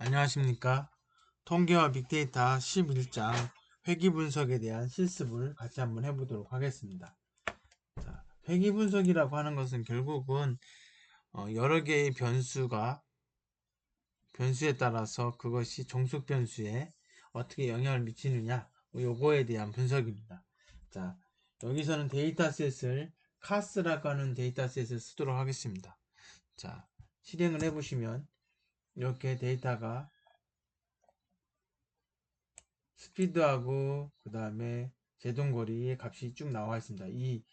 안녕하십니까. 통계와 빅데이터 11장 회귀 분석에 대한 실습을 같이 한번 해보도록 하겠습니다. 자, 회귀 분석이라고 하는 것은 결국은 여러 개의 변수에 따라서 그것이 종속 변수에 어떻게 영향을 미치느냐, 요거에 대한 분석입니다. 자, 여기서는 데이터셋을 카스라고 하는 데이터셋을 쓰도록 하겠습니다. 자, 실행을 해보시면 이렇게 데이터가 스피드하고 그 다음에 제동거리의 값이 쭉 나와 있습니다. 이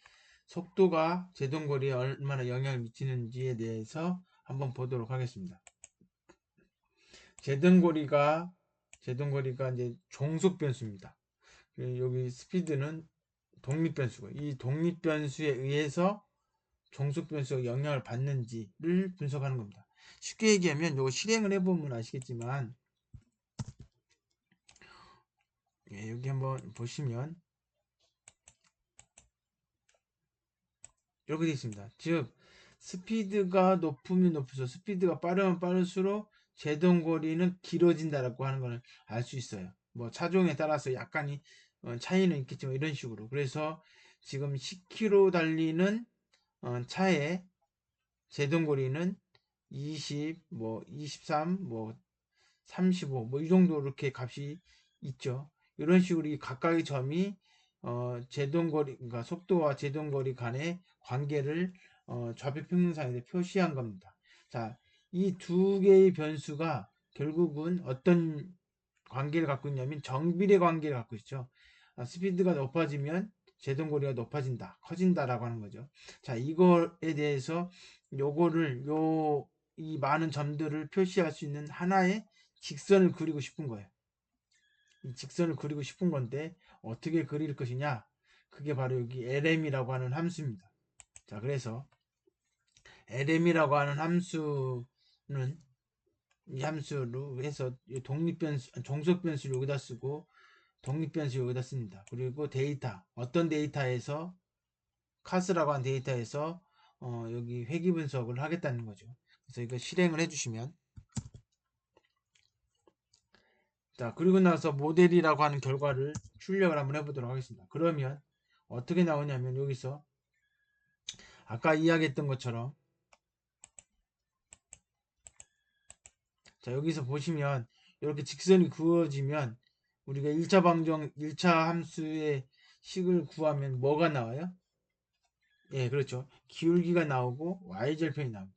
속도가 제동거리에 얼마나 영향을 미치는지에 대해서 한번 보도록 하겠습니다. 제동거리가 이제 종속 변수입니다. 여기 스피드는 독립 변수고, 이 독립 변수에 의해서 종속 변수가 영향을 받는지를 분석하는 겁니다. 쉽게 얘기하면 이거 실행을 해보면 아시겠지만, 여기 한번 보시면 이렇게 되어 있습니다. 즉 스피드가 높으면 높을수록, 스피드가 빠르면 빠를수록 제동거리는 길어진다라고 하는 걸 알 수 있어요. 뭐 차종에 따라서 약간의 차이는 있겠지만 이런 식으로. 그래서 지금 10km 달리는 차의 제동거리는 20, 뭐 23, 뭐 35, 뭐 이 정도 이렇게 값이 있죠. 이런 식으로 이 각각의 점이 제동거리, 그러니까 속도와 제동거리 간의 관계를 좌표평면상에 표시한 겁니다. 자, 이 두 개의 변수가 결국은 어떤 관계를 갖고 있냐면 정비례 관계를 갖고 있죠. 스피드가 높아지면 제동거리가 높아진다, 커진다라고 하는 거죠. 자, 이거에 대해서 이 많은 점들을 표시할 수 있는 하나의 직선을 그리고 싶은 거예요. 이 직선을 그리고 싶은 건데 어떻게 그릴 것이냐? 그게 바로 여기 LM이라고 하는 함수입니다. 자, 그래서 LM이라고 하는 함수는 이 함수로 해서 독립변수, 종속변수를 여기다 쓰고 독립변수 여기다 씁니다. 그리고 어떤 데이터에서 카스라고 하는 데이터에서 여기 회귀 분석을 하겠다는 거죠. 그래서 이거 실행을 해주시면, 자, 그리고 나서 모델이라고 하는 결과를 출력을 한번 해보도록 하겠습니다. 그러면 어떻게 나오냐면 여기서 아까 이야기했던 것처럼, 자, 여기서 보시면 이렇게 직선이 그어지면 우리가 1차 함수의 식을 구하면 뭐가 나와요? 예, 그렇죠. 기울기가 나오고 y절편이 나옵니다.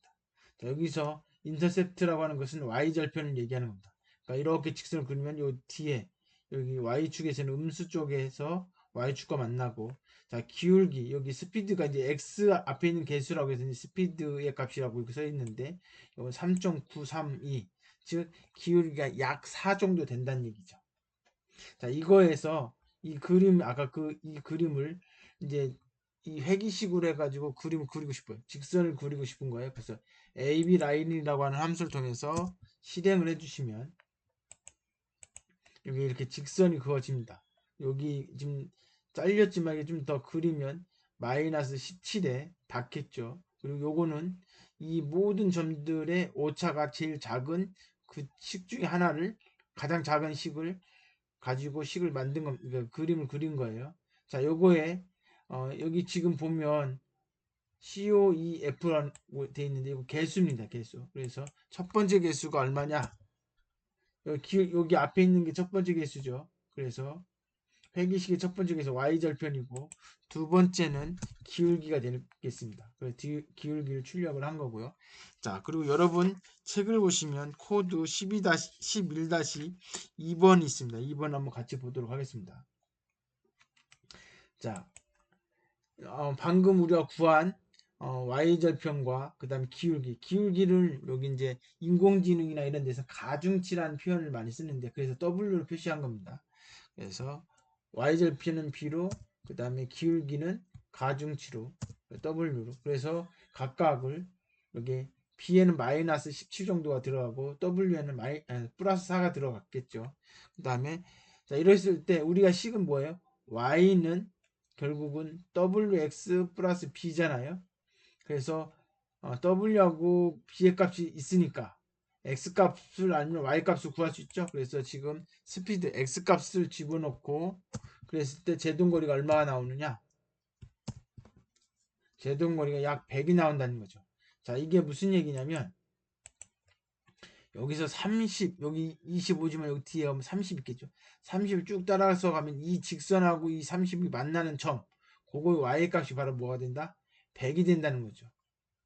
자, 여기서 인터셉트라고 하는 것은 y절편을 얘기하는 겁니다. 그러니까 이렇게 직선을 그리면 요 뒤에 여기 y축에서는 음수 쪽에서 y축과 만나고, 자, 기울기 여기 스피드가 이제 x 앞에 있는 개수라고 해서 스피드의 값이라고 이렇게 써 있는데 이건 3.932, 즉 기울기가 약 4 정도 된다는 얘기죠. 자, 이거에서 이 그림을 이제 이 회기식으로 해가지고 그림을 그리고 싶어요. 직선을 그리고 싶은 거예요. 그래서 AB 라인이라고 하는 함수를 통해서 실행을 해주시면 여기 이렇게 직선이 그어집니다. 여기 지금 잘렸지만 이게 좀 더 그리면 마이너스 17에 닿겠죠. 그리고 요거는 이 모든 점들의 오차가 제일 작은 그 식 중에 하나를, 가장 작은 식을 가지고 식을 만든 거, 그러니까 그림을 그린 거예요. 자, 요거에 여기 지금 보면 COEF라고 되어 있는데 이거 개수입니다. 개수. 그래서 첫 번째 개수가 얼마냐? 여기 앞에 있는 게 첫 번째 개수죠. 그래서 회기식의 첫 번째 개수 y절편이고 두 번째는 기울기가 되겠습니다. 그래서 기울기를 출력을 한 거고요. 자, 그리고 여러분 책을 보시면 코드 11-2번이 있습니다. 2번 한번 같이 보도록 하겠습니다. 자, 방금 우리가 구한 y절편과 그 다음에 기울기를 여기 이제 인공지능이나 이런 데서 가중치라는 표현을 많이 쓰는데 그래서 W로 표시한 겁니다. 그래서 y절편은 B로, 그 다음에 기울기는 가중치로 W로, 그래서 각각을 여기 B에는 마이너스 17 정도가 들어가고 W에는 플러스 4가 들어갔겠죠. 그 다음에 자, 이랬을 때 우리가 식은 뭐예요? y는 결국은 wx 플러스 b잖아요. 그래서 w하고 b의 값이 있으니까 x값을 아니면 y값을 구할 수 있죠. 그래서 지금 스피드 x값을 집어넣고 그랬을 때 제동거리가 얼마가 나오느냐? 제동거리가 약 100이 나온다는 거죠. 자, 이게 무슨 얘기냐면 여기서 30, 여기 25지만 여기 뒤에 오면 30 있겠죠. 30을 쭉 따라서 가면 이 직선하고 이 30이 만나는 점, 그거 y값이 바로 뭐가 된다? 100이 된다는 거죠.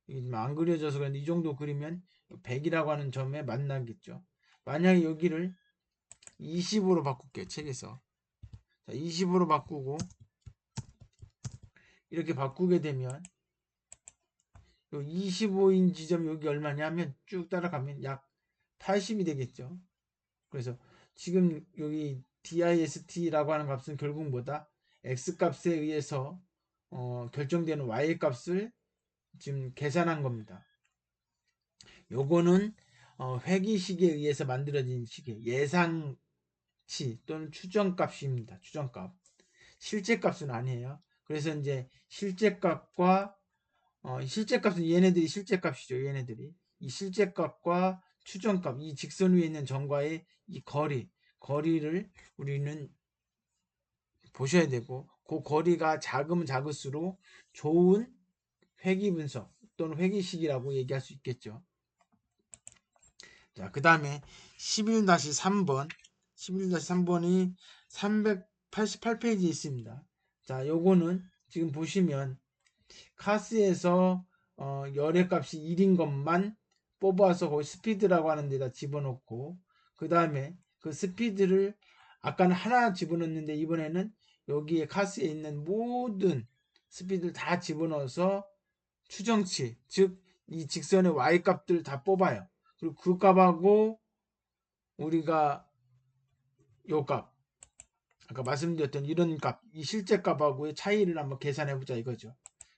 이게 지금 안 그려져서 그런데 이 정도 그리면 100이라고 하는 점에 만나겠죠. 만약에 여기를 20으로 바꿀게요. 책에서. 자, 20으로 바꾸고 이렇게 바꾸게 되면 25인 지점 여기 얼마냐면 쭉 따라가면 약 80이 되겠죠. 그래서 지금 여기 dist라고 하는 값은 결국 뭐다? x값에 의해서 결정되는 y값을 지금 계산한 겁니다. 요거는 회귀식에 의해서 만들어진 식의 예상치 또는 추정값입니다. 추정값. 실제값은 아니에요. 그래서 이제 실제값과 실제값은 얘네들이 실제값이죠. 얘네들이 이 실제값과 추정값, 이 직선 위에 있는 점과의 이 거리를 우리는 보셔야 되고 그 거리가 작으면 작을수록 좋은 회귀 분석 또는 회귀식이라고 얘기할 수 있겠죠. 자, 그 다음에 11-3번 11-3번이 388페이지에 있습니다. 자, 요거는 지금 보시면 카스에서 열의 값이 1인 것만 뽑아서 거기 스피드라고 하는 데다 집어넣고 그 다음에 그 스피드를 아까는 하나 집어넣는데 이번에는 여기에 카스에 있는 모든 스피드를 다 집어넣어서 추정치 즉 이 직선의 y값들 다 뽑아요. 그리고 그 값하고 우리가 요 값 아까 말씀드렸던 이런 값 이 실제 값하고의 차이를 한번 계산해 보자 이거죠.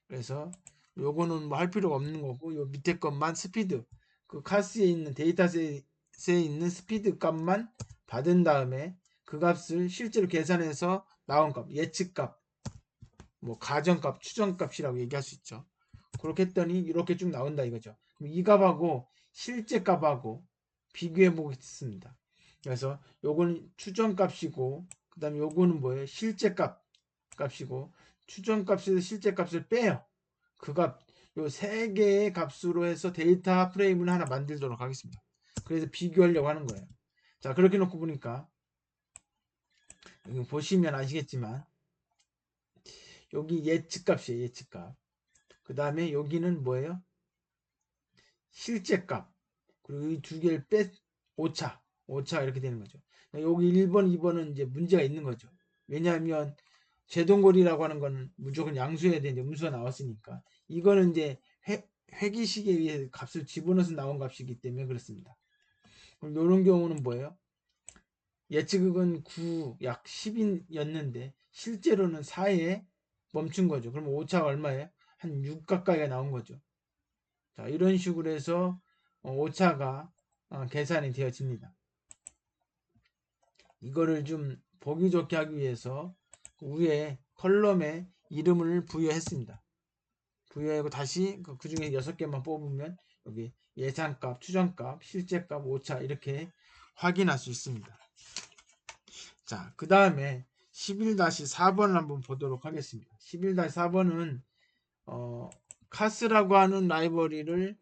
그래서 요거는 뭐 할 필요가 없는 거고 요 밑에 것만 스피드 그 카스에 있는 데이터셋에 있는 스피드 값만 받은 다음에 그 값을 실제로 계산해서 나온 값 예측값 뭐 가정값 추정값이라고 얘기할 수 있죠. 그렇게 했더니 이렇게 쭉 나온다 이거죠. 그럼 이 값하고 실제 값하고 비교해 보겠습니다. 그래서 요거는 추정값이고 그 다음에 요거는 뭐예요? 실제 값이고 추정값에서 실제 값을 빼요. 그 값, 요 세 개의 값으로 해서 데이터 프레임을 하나 만들도록 하겠습니다. 그래서 비교하려고 하는 거예요. 자, 그렇게 놓고 보니까 여기 보시면 아시겠지만 여기 예측값이에요. 예측값. 그 다음에 여기는 뭐예요? 실제값. 그리고 이 두 개를 오차. 오차가 이렇게 되는 거죠. 여기 1번, 2번은 이제 문제가 있는 거죠. 왜냐하면 제동거리라고 하는 건 무조건 양수해야 되는데 음수가 나왔으니까 이거는 이제 회귀식에 의해 값을 집어넣어서 나온 값이기 때문에 그렇습니다. 그럼 이런 경우는 뭐예요? 예측은 9, 약 10이었는데 실제로는 4에 멈춘 거죠. 그럼 오차가 얼마예요? 한 6 가까이가 나온 거죠. 자, 이런 식으로 해서 오차가 계산이 되어집니다. 이거를 좀 보기 좋게 하기 위해서 위에 컬럼에 이름을 부여했습니다. 부여하고 다시 그 중에 6개만 뽑으면 여기 예상값, 추정값, 실제값, 오차 이렇게 확인할 수 있습니다. 자, 그 다음에 11-4번을 한번 보도록 하겠습니다. 11-4번은 카스라고 하는 라이브러리를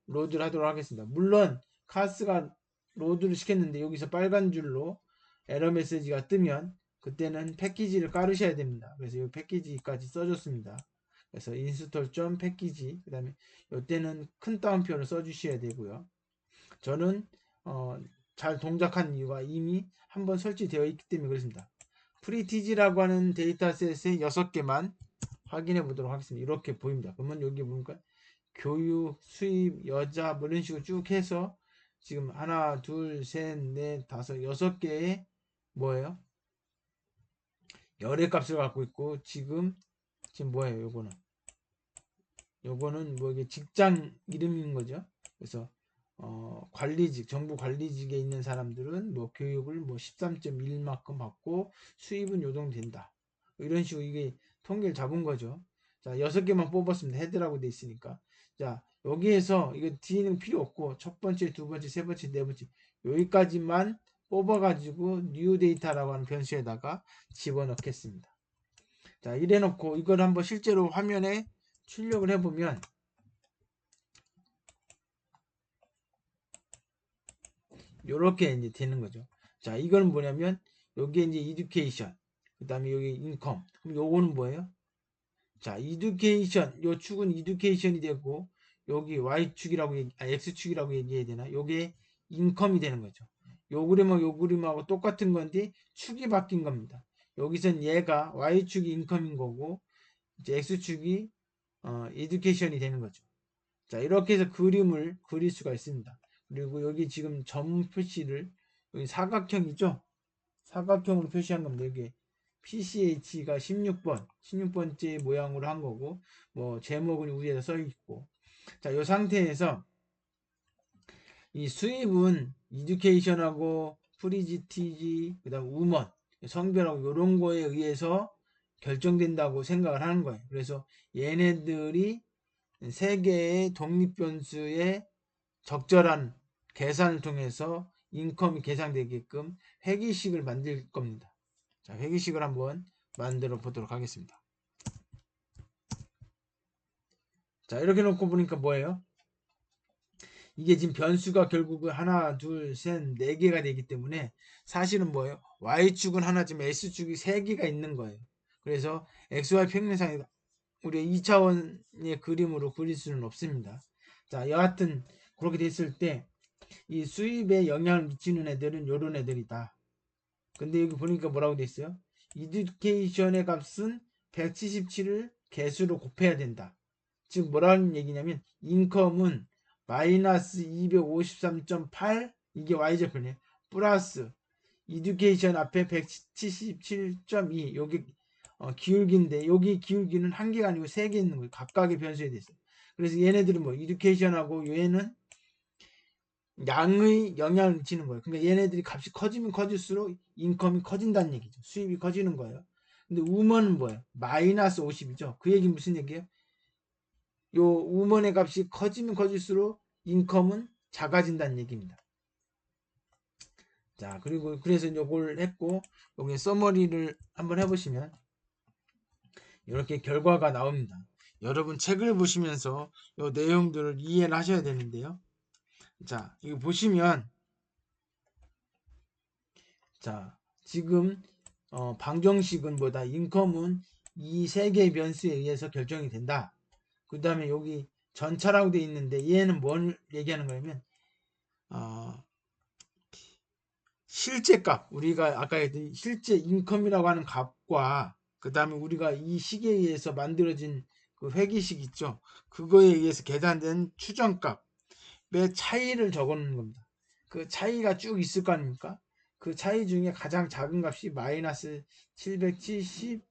로드를 하도록 하겠습니다. 물론 카스가 로드를 시켰는데 여기서 빨간 줄로 에러 메시지가 뜨면 그때는 패키지를 깔으셔야 됩니다. 그래서 이 패키지까지 써줬습니다. 그래서 인스톨 점 패키지 그 다음에 이때는 큰 따옴표를 써주셔야 되고요. 저는 잘 동작한 이유가 이미 한번 설치되어 있기 때문에 그렇습니다. 프리티지라고 하는 데이터셋의 6개만 확인해 보도록 하겠습니다. 이렇게 보입니다. 그러면 여기 보니까 교육, 수입, 여자 뭐 이런 식으로 쭉 해서 지금 하나, 둘, 셋, 넷, 다섯, 6개의 뭐예요? 열의 값을 갖고 있고 지금 뭐예요? 요거는 뭐 이게 직장 이름인 거죠. 그래서 관리직, 정부 관리직에 있는 사람들은 뭐 교육을 뭐 13.1만큼 받고 수입은 요 정도 된다. 이런 식으로 이게 통계를 잡은 거죠. 자, 6개만 뽑았습니다. 헤드라고 돼 있으니까. 자, 여기에서 이거 뒤는 필요 없고 첫 번째, 두 번째, 세 번째, 네 번째 여기까지만 뽑아가지고 new data라고 하는 변수에다가 집어넣겠습니다. 자, 이래 놓고 이걸 한번 실제로 화면에 출력을 해보면 요렇게 이제 되는 거죠. 자, 이거는 뭐냐면 여기에 이제 education, 그 다음에 여기 income. 그럼 요거는 뭐예요? 자, education, 요 축은 education이 되고 여기 y축이라고 x축이라고 얘기해야 되나? 요게 income이 되는 거죠. 요 그림하고 요 그림하고 똑같은 건데 축이 바뀐 겁니다. 여기선 얘가 y축이 income인 거고 이제 x축이 education이 되는 거죠. 자, 이렇게 해서 그림을 그릴 수가 있습니다. 그리고 여기 지금 점 표시를 여기 사각형이죠? 사각형으로 표시한 겁니다. 여기 PCH가 16번째 모양으로 한 거고, 뭐, 제목은 위에다 써 있고. 자, 이 상태에서 이 수입은 education하고 프리지티지, 그 다음 우먼, 성별하고 이런 거에 의해서 결정된다고 생각을 하는 거예요. 그래서 얘네들이 세 개의 독립변수의 적절한 계산을 통해서 인컴이 계산되게끔 회기식을 만들 겁니다. 자, 회기식을 한번 만들어 보도록 하겠습니다. 자, 이렇게 놓고 보니까 뭐예요? 이게 지금 변수가 결국은 하나, 둘, 셋, 네 개가 되기 때문에 사실은 뭐예요? y축은 하나지만 x축이 세 개가 있는 거예요. 그래서 xy 평면상에 우리가 2차원의 그림으로 그릴 수는 없습니다. 자, 여하튼 그렇게 됐을 때 이 수입에 영향을 미치는 애들은 요런 애들이다. 근데 여기 보니까 뭐라고 돼 있어요? 이듀케이션의 값은 177을 개수로 곱해야 된다. 즉 뭐라는 얘기냐면 인컴은 마이너스 253.8 이게 y절편이에요. 플러스 이듀케이션 앞에 177.2 여기 기울기인데 여기 기울기는 한 개가 아니고 세 개 있는 거예요. 각각의 변수에 대해서. 그래서 얘네들은 뭐 이듀케이션하고 얘는 양의 영향을 미치는 거예요. 그러니까 얘네들이 값이 커지면 커질수록 인컴이 커진다는 얘기죠. 수입이 커지는 거예요. 근데 우먼은 뭐예요? 마이너스 50이죠. 그 얘기 무슨 얘기예요? 요 우먼의 값이 커지면 커질수록 인컴은 작아진다는 얘기입니다. 자, 그리고 그래서 요걸 했고 여기 서머리를 한번 해보시면 이렇게 결과가 나옵니다. 여러분 책을 보시면서 요 내용들을 이해를 하셔야 되는데요. 자, 이거 보시면 자, 지금 방정식은 뭐다? 인컴은 이 세 개의 변수에 의해서 결정이 된다. 그 다음에 여기 전차라고 되어 있는데 얘는 뭘 얘기하는 거냐면 어, 실제 값 우리가 아까 했던 실제 인컴이라고 하는 값과 그 다음에 우리가 이 식에 의해서 만들어진 그 회계식 있죠. 그거에 의해서 계산된 추정값 의 차이를 적어놓는 겁니다. 그 차이가 쭉 있을 거 아닙니까? 그 차이 중에 가장 작은 값이 마이너스 770,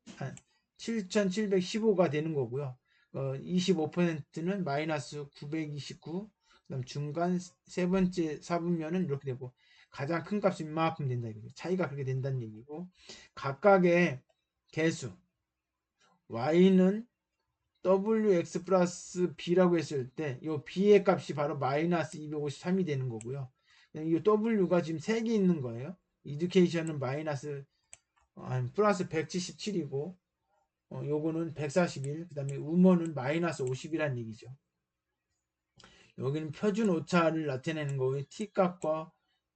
7715가 되는 거고요. 25%는 마이너스 929, 그다음 중간 세 번째 사분면은 이렇게 되고 가장 큰 값이 이만큼 된다 이거죠. 차이가 그렇게 된다는 얘기고 각각의 개수 y는 wx 플러스 b라고 했을 때 이 b의 값이 바로 마이너스 253이 되는 거고요. 이 w가 지금 3개 있는 거예요. education은 마이너스 플러스 177이고 요거는 141, 그 다음에 우먼은 마이너스 50이란 얘기죠. 여기는 표준 오차를 나타내는 거고요. t값과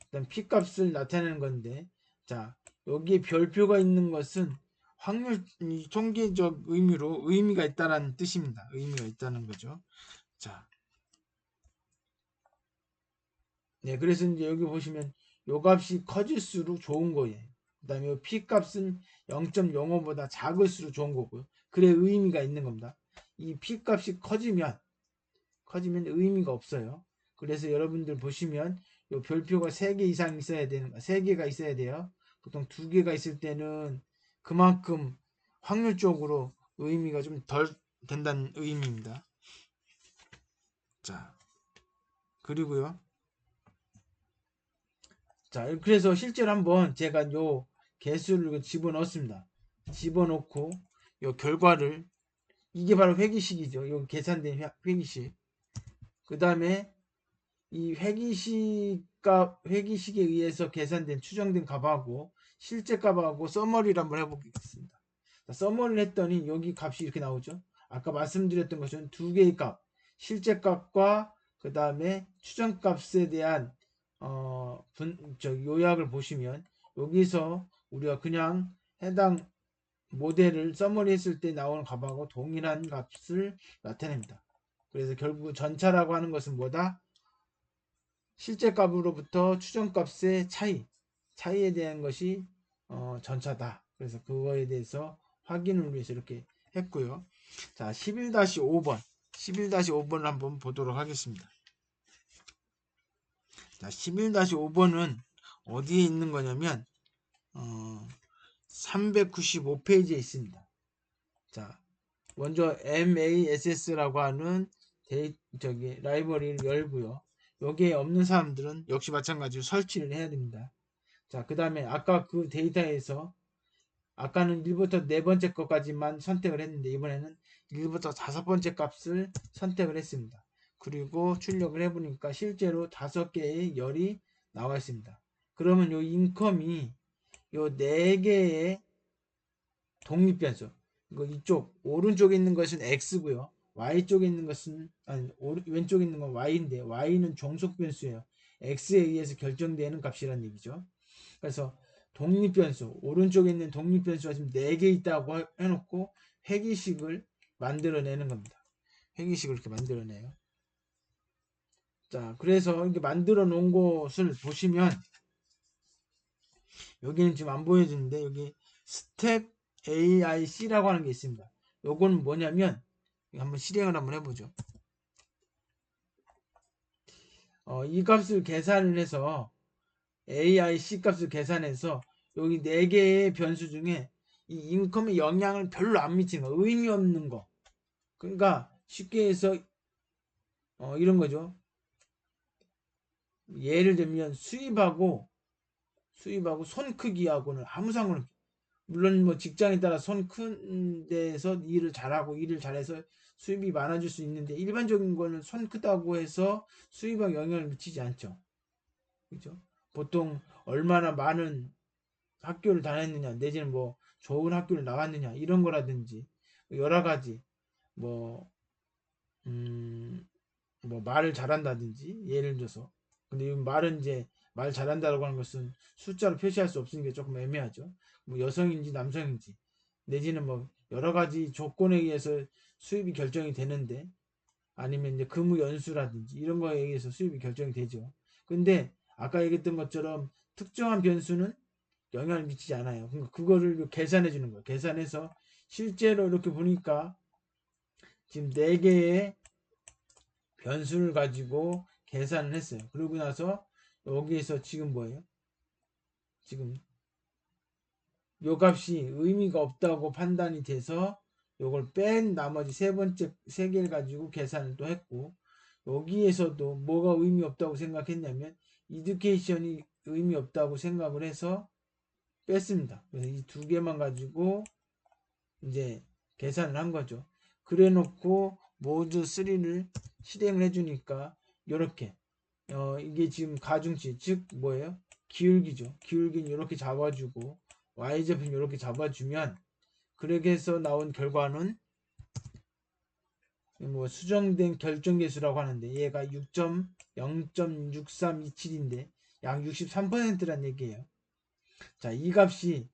그다음 p값을 나타내는 건데 자 여기에 별표가 있는 것은 확률 통계적 의미로 의미가 있다는 뜻입니다. 의미가 있다는 거죠. 자, 네, 그래서 이제 여기 보시면 요 값이 커질수록 좋은 거예요. 그 다음에 p 값은 0.05보다 작을수록 좋은 거고요. 그래 의미가 있는 겁니다. 이 p 값이 커지면 의미가 없어요. 그래서 여러분들 보시면 요 별표가 3개 이상 있어야 되는 거, 3개가 있어야 돼요. 보통 2개가 있을 때는 그만큼 확률적으로 의미가 좀 덜 된다는 의미입니다. 자, 그리고요. 자, 그래서 실제로 한번 제가 요 개수를 집어넣었습니다. 집어넣고 요 결과를 이게 바로 회기식이죠. 요 계산된 회기식. 그 다음에 이 회기식에 의해서 계산된 추정된 값하고 실제 값하고 써머리를 한번 해보겠습니다. 써머리를 했더니 여기 값이 이렇게 나오죠. 아까 말씀드렸던 것은 두 개의 값, 실제 값과 그 다음에 추정 값에 대한 요약을 보시면 여기서 우리가 그냥 해당 모델을 써머리 했을 때 나오는 값하고 동일한 값을 나타냅니다. 그래서 결국 전차라고 하는 것은 뭐다? 실제 값으로부터 추정 값의 차이에 대한 것이 전차다. 그래서 그거에 대해서 확인을 위해서 이렇게 했고요. 자, 11-5번. 11-5번을 한번 보도록 하겠습니다. 자, 11-5번은 어디에 있는 거냐면 395페이지에 있습니다. 자, 먼저 MASS라고 하는 라이브러리를 열고요. 여기에 없는 사람들은 역시 마찬가지로 설치를 해야 됩니다. 자, 그 다음에 아까 그 데이터에서 아까는 1부터 네 번째 것까지만 선택을 했는데 이번에는 1부터 다섯 번째 값을 선택을 했습니다. 그리고 출력을 해보니까 실제로 5개의 열이 나와 있습니다. 그러면 요 인컴이 요 4개의 독립변수, 이쪽 오른쪽에 있는 것은 x고요. y쪽에 있는 것은 왼쪽에 있는 건 y인데 y는 종속 변수예요. x에 의해서 결정되는 값이라는 얘기죠. 그래서 독립변수, 오른쪽에 있는 독립변수가 지금 4개 있다고 해놓고 회기식을 만들어내는 겁니다. 회기식을 이렇게 만들어내요. 자, 그래서 이렇게 만들어 놓은 것을 보시면 여기는 지금 안 보여지는데 여기 스텝 AIC라고 하는 게 있습니다. 요건 뭐냐면 한번 실행을 한번 해보죠. 이 값을 계산을 해서 AIC 값을 계산해서 여기 4개의 변수 중에 이 인컴에 영향을 별로 안 미치는 거, 의미 없는 거. 그러니까 쉽게 해서 이런 거죠. 예를 들면 수입하고 손 크기하고는 아무 상관. 물론 뭐 직장에 따라 손 큰 데서 일을 잘하고 일을 잘해서 수입이 많아질 수 있는데 일반적인 거는 손 크다고 해서 수입에 영향을 미치지 않죠. 그죠? 보통 얼마나 많은 학교를 다녔느냐 내지는 뭐 좋은 학교를 나왔느냐 이런 거라든지 여러 가지 뭐, 음, 뭐 말을 잘한다든지 예를 들어서 근데 이 말은 이제 말 잘한다라고 하는 것은 숫자로 표시할 수 없으니까 조금 애매하죠. 뭐 여성인지 남성인지 내지는 뭐 여러 가지 조건에 의해서 수입이 결정이 되는데 아니면 이제 근무 연수라든지 이런 거에 의해서 수입이 결정이 되죠. 근데 아까 얘기했던 것처럼 특정한 변수는 영향을 미치지 않아요. 그러니까 그거를 계산해 주는 거예요. 계산해서 실제로 이렇게 보니까 지금 4개의 변수를 가지고 계산을 했어요. 그러고 나서 여기에서 지금 뭐예요? 지금 요 값이 의미가 없다고 판단이 돼서 요걸 뺀 나머지 세 개를 가지고 계산을 또 했고 여기에서도 뭐가 의미 없다고 생각했냐면 이듀케이션이 의미 없다고 생각을 해서 뺐습니다. 그래서 이 두 개만 가지고 이제 계산을 한 거죠. 그래 놓고 모드 3를 실행을 해주니까 이렇게 이게 지금 가중치 즉 뭐예요? 기울기죠. 기울기는 이렇게 잡아주고 y좌표는 이렇게 잡아주면 그렇게 해서 나온 결과는 뭐 수정된 결정계수라고 하는데 얘가 6.0.6327인데 약 63%란 얘기예요. 자, 이 값이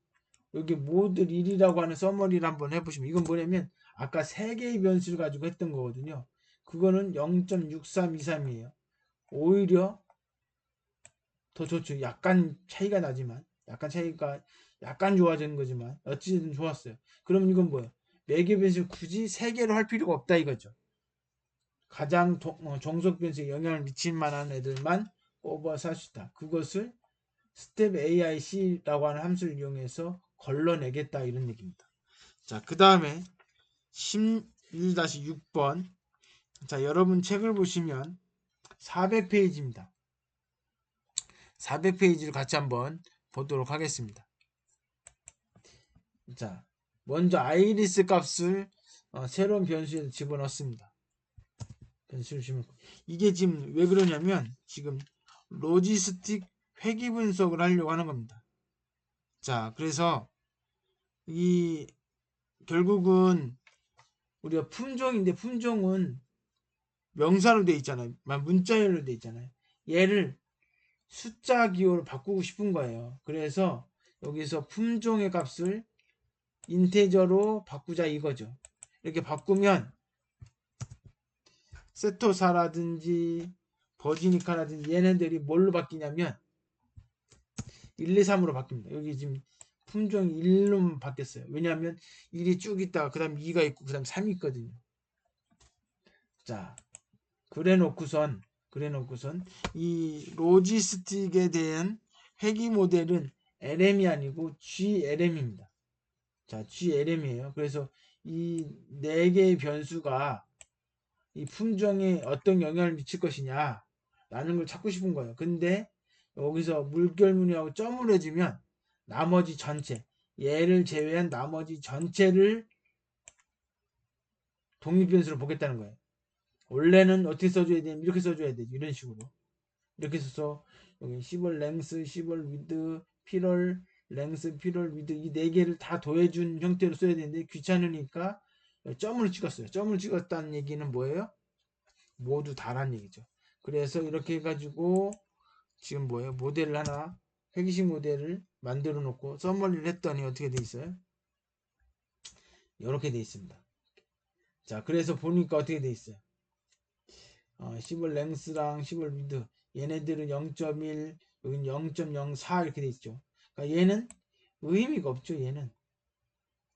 여기 모듈 1이라고 하는 서머리를 한번 해보시면 이건 뭐냐면 아까 3개의 변수를 가지고 했던 거거든요. 그거는 0.6323이에요. 오히려 더 좋죠. 약간 차이가 나지만 약간 좋아지는 거지만 어찌든 좋았어요. 그러면 이건 뭐예요? 매개 변수 굳이 3개로 할 필요가 없다 이거죠. 가장 종속 변수에 영향을 미칠 만한 애들만 뽑아서 할 수 있다. 그것을 스텝 AIC라고 하는 함수를 이용해서 걸러내겠다 이런 얘기입니다. 자, 그 다음에 11-6번. 자, 여러분 책을 보시면 400페이지입니다. 400페이지를 같이 한번 보도록 하겠습니다. 자, 먼저 아이리스 값을 새로운 변수에 집어넣습니다. 변수를 집어넣고. 이게 지금 왜 그러냐면 지금 로지스틱 회귀 분석을 하려고 하는 겁니다. 자, 그래서 이 결국은 우리가 품종인데 품종은 명사로 돼 있잖아요. 문자열로 돼 있잖아요. 얘를 숫자 기호로 바꾸고 싶은 거예요. 그래서 여기서 품종의 값을 인테저로 바꾸자 이거죠. 이렇게 바꾸면 세토사라든지 버지니카라든지 얘네들이 뭘로 바뀌냐면 1, 2, 3으로 바뀝니다. 여기 지금 품종이 1로 바뀌었어요. 왜냐하면 1이 쭉 있다가 그 다음 2가 있고 그 다음 3이 있거든요. 자, 그래놓고선 이 로지스틱에 대한 회귀 모델은 LM이 아니고 GLM입니다. 자, GLM이에요. 그래서 이 4개의 변수가 이 품종에 어떤 영향을 미칠 것이냐 라는 걸 찾고 싶은 거예요. 근데 여기서 물결무늬하고 점으로 해주면 나머지 전체, 얘를 제외한 나머지 전체를 독립변수로 보겠다는 거예요. 원래는 어떻게 써줘야 되냐면 이렇게 써줘야 되죠. 이런 식으로. 이렇게 써서 여기 시벌 랭스, 시벌 위드, 피럴 랭스, 피럴 위드 이 4개를 다 더해준 형태로 써야 되는데 귀찮으니까 점을 찍었어요. 점을 찍었다는 얘기는 뭐예요? 모두 다란 얘기죠. 그래서 이렇게 해가지고 지금 뭐예요? 모델을 하나 회귀식 모델을 만들어 놓고 써머리를 했더니 어떻게 돼 있어요? 이렇게 돼 있습니다. 자, 그래서 보니까 어떻게 돼 있어요? 시벌 랭스랑 시벌 위드 얘네들은 0.1 여기는 0.04 이렇게 돼 있죠. 그러니까 얘는 의미가 없죠. 얘는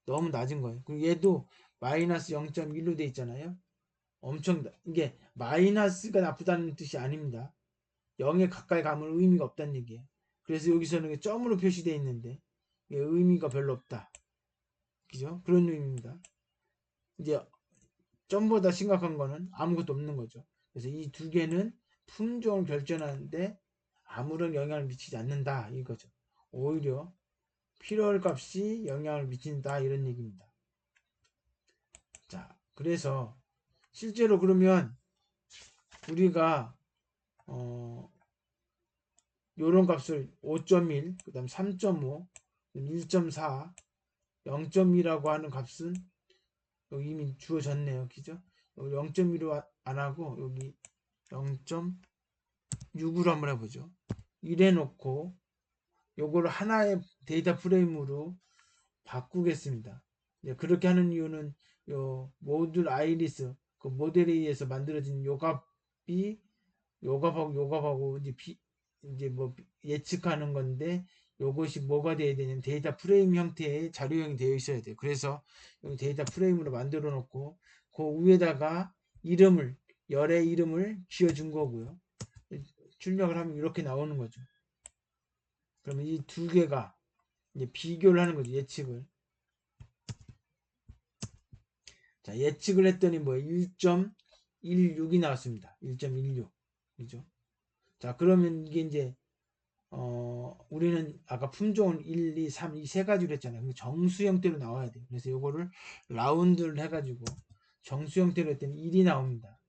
너무 낮은 거예요. 그리고 얘도 마이너스 0.1로 돼 있잖아요. 엄청 이게 마이너스가 나쁘다는 뜻이 아닙니다. 0에 가까이 가면 의미가 없다는 얘기예요. 그래서 여기서는 점으로 표시되어 있는데 의미가 별로 없다. 그죠? 그런 의미입니다. 이제 점보다 심각한 거는 아무것도 없는 거죠. 그래서 이 2개는 품종을 결정하는데 아무런 영향을 미치지 않는다 이거죠. 오히려 필요할 값이 영향을 미친다 이런 얘기입니다. 자, 그래서 실제로 그러면 우리가 요런 값을 5.1, 그 다음 3.5, 1.4, 0.2라고 하는 값은 여기 이미 주어졌네요. 그죠? 여기 0.2로 안 하고 여기 0.6으로 한번 해보죠. 이래 놓고 요거를 하나의 데이터 프레임으로 바꾸겠습니다. 그렇게 하는 이유는 요 모듈 아이리스 그 모델에 의해서 만들어진 요 값이 요 값하고 요 값하고 이제 뭐 예측하는 건데 요것이 뭐가 돼야 되냐면 데이터 프레임 형태의 자료형이 되어 있어야 돼요. 그래서 여기 데이터 프레임으로 만들어 놓고 그 위에다가 이름을 열의 이름을 지어준 거고요. 출력을 하면 이렇게 나오는 거죠. 그러면 이 2개가 이제 비교를 하는 거죠. 예측을. 자, 예측을 했더니 뭐 1.16이 나왔습니다. 1.16. 그죠? 자, 그러면 이게 이제 우리는 아까 품종은 1, 2, 3 이 세 가지로 했잖아요. 정수 형태로 나와야 돼요. 그래서 요거를 라운드를 해가지고 정수 형태로 했더니 1이 나옵니다.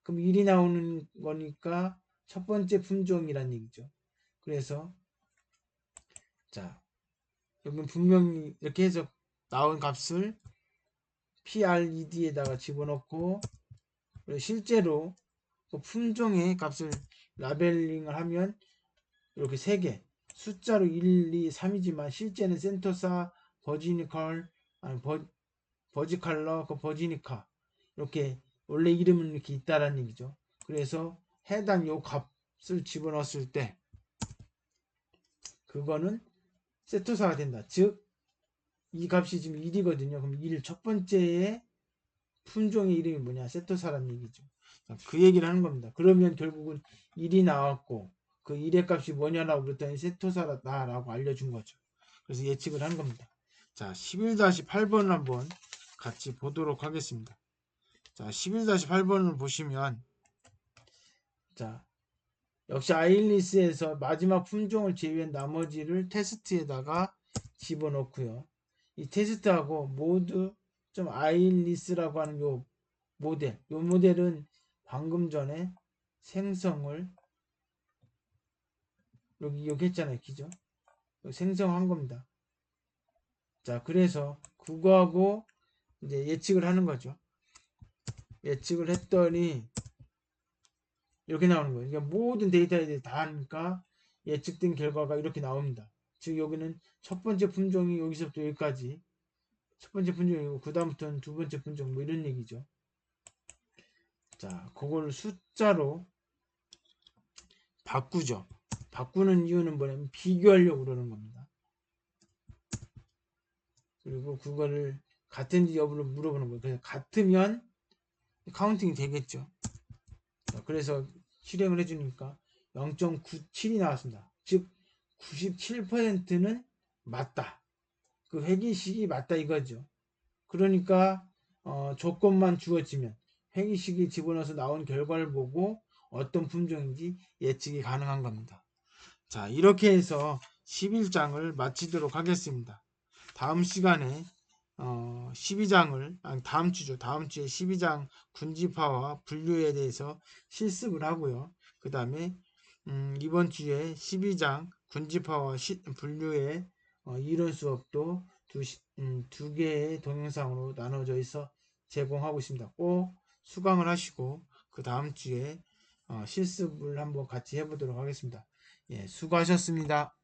그럼 1이 나오는 거니까 첫 번째 품종이란 얘기죠. 그래서 자, 여기 분명히 이렇게 해서 나온 값을 PRED에다가 집어넣고 실제로 그 품종의 값을 라벨링을 하면 이렇게 3개 숫자로 1, 2, 3이지만 실제는 센토사, 버지니컬, 아니 버지컬러, 그 버지니카 이렇게 원래 이름은 이렇게 있다라는 얘기죠. 그래서 해당 요 값을 집어넣었을 때 그거는 세토사가 된다. 즉 이 값이 지금 1이거든요. 그럼 1 첫 번째의 품종의 이름이 뭐냐? 세토사라는 얘기죠. 그 얘기를 하는 겁니다. 그러면 결국은 1이 나왔고 그 1의 값이 뭐냐라고 그랬더니 세토사라고 알려준 거죠. 그래서 예측을 한 겁니다. 자, 11-8번을 한번 같이 보도록 하겠습니다. 자, 11-8번을 보시면 자, 역시 아일리스에서 마지막 품종을 제외한 나머지를 테스트에다가 집어넣고요. 이 테스트하고 모두 좀 아일리스라고 하는 요 모델은 방금 전에 생성을 여기 했잖아요. 그죠? 생성한 겁니다. 자, 그래서 그거하고 이제 예측을 하는 거죠. 예측을 했더니 이렇게 나오는 거예요. 그러니까 모든 데이터에 다 하니까 예측된 결과가 이렇게 나옵니다. 즉 여기는 첫 번째 품종이 여기서부터 여기까지 첫 번째 품종이고 그 다음부터는 두 번째 품종 뭐 이런 얘기죠. 자, 그걸 숫자로 바꾸죠. 바꾸는 이유는 뭐냐면 비교하려고 그러는 겁니다. 그리고 그거를 같은지 여부를 물어보는 거예요. 그래서 같으면 카운팅이 되겠죠. 자, 그래서 실행을 해주니까 0.97이 나왔습니다. 즉 97%는 맞다. 그 회기식이 맞다 이거죠. 그러니까 조건만 주어지면 회기식이 집어넣어서 나온 결과를 보고 어떤 품종인지 예측이 가능한 겁니다. 자, 이렇게 해서 11장을 마치도록 하겠습니다. 다음 시간에 12장을 다음 주죠. 다음 주에 12장 군집화와 분류에 대해서 실습을 하고요. 그 다음에 이번 주에 12장 군집화와 분류의 이론 수업도 두 개의 동영상으로 나눠져 있어 제공하고 있습니다. 꼭 수강을 하시고 그 다음 주에 실습을 한번 같이 해보도록 하겠습니다. 예, 수고하셨습니다.